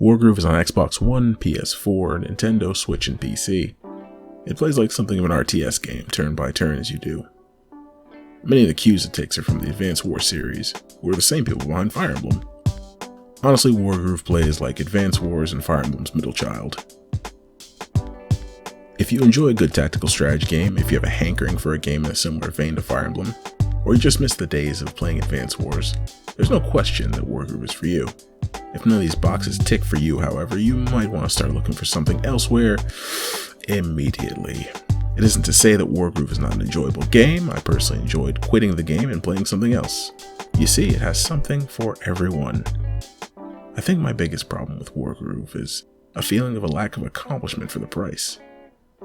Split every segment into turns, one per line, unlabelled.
Wargroove is on Xbox One, PS4, Nintendo Switch, and PC. It plays like something of an RTS game, turn by turn as you do. Many of the cues it takes are from the Advance Wars series, who are the same people behind Fire Emblem. Honestly, Wargroove plays like Advance Wars and Fire Emblem's middle child. If you enjoy a good tactical strategy game, if you have a hankering for a game in a similar vein to Fire Emblem, or you just miss the days of playing Advance Wars, there's no question that Wargroove is for you. If none of these boxes tick for you, however, you might want to start looking for something elsewhere immediately. It isn't to say that Wargroove is not an enjoyable game. I personally enjoyed quitting the game and playing something else. You see, it has something for everyone. I think my biggest problem with Wargroove is a feeling of a lack of accomplishment for the price.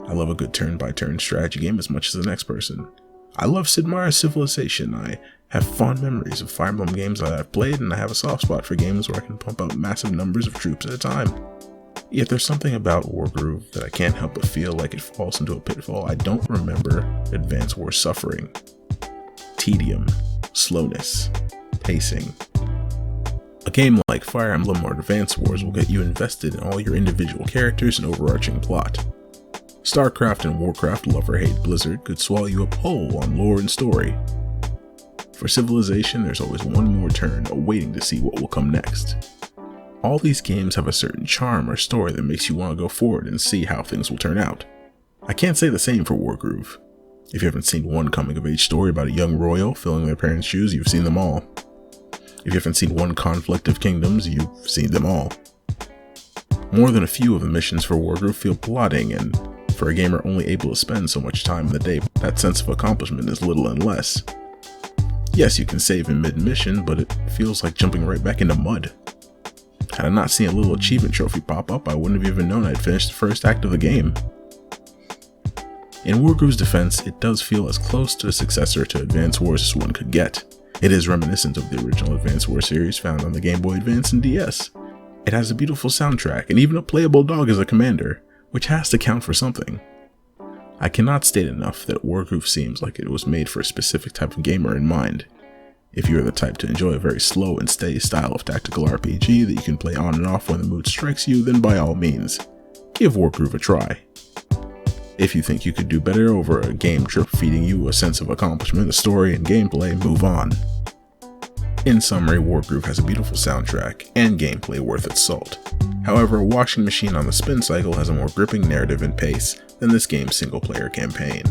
I love a good turn-by-turn strategy game as much as the next person. I love Sid Meier's Civilization. I have fond memories of Fire Emblem games that I've played, and I have a soft spot for games where I can pump out massive numbers of troops at a time. Yet there's something about Wargroove that I can't help but feel like it falls into a pitfall I don't remember Advance Wars suffering. Tedium, slowness, pacing. A game like Fire Emblem or Advance Wars will get you invested in all your individual characters and overarching plot. StarCraft and Warcraft love or hate Blizzard could swallow you up whole on lore and story. For Civilization, there's always one more turn awaiting to see what will come next. All these games have a certain charm or story that makes you want to go forward and see how things will turn out. I can't say the same for Wargroove. If you haven't seen one coming-of-age story about a young royal filling their parents' shoes, you've seen them all. If you haven't seen one Conflict of Kingdoms, you've seen them all. More than a few of the missions for Wargroove feel plodding, and for a gamer only able to spend so much time in the day, that sense of accomplishment is little and less. Yes, you can save in mid-mission, but it feels like jumping right back into mud. Had I not seen a little achievement trophy pop up, I wouldn't have even known I'd finished the first act of the game. In Wargroove's defense, it does feel as close to a successor to Advance Wars as one could get. It is reminiscent of the original Advance Wars series found on the Game Boy Advance and DS. It has a beautiful soundtrack and even a playable dog as a commander, which has to count for something. I cannot state enough that Wargroove seems like it was made for a specific type of gamer in mind. If you are the type to enjoy a very slow and steady style of tactical RPG that you can play on and off when the mood strikes you, then by all means, give Wargroove a try. If you think you could do better over a game drip feeding you a sense of accomplishment, a story, and gameplay, move on. In summary, Wargroove has a beautiful soundtrack and gameplay worth its salt. However, a washing machine on the spin cycle has a more gripping narrative and pace than this game's single-player campaign.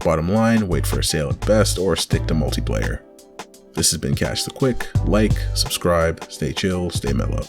Bottom line, wait for a sale at best or stick to multiplayer. This has been Cash the Quick. Like, subscribe, stay chill, stay mellow.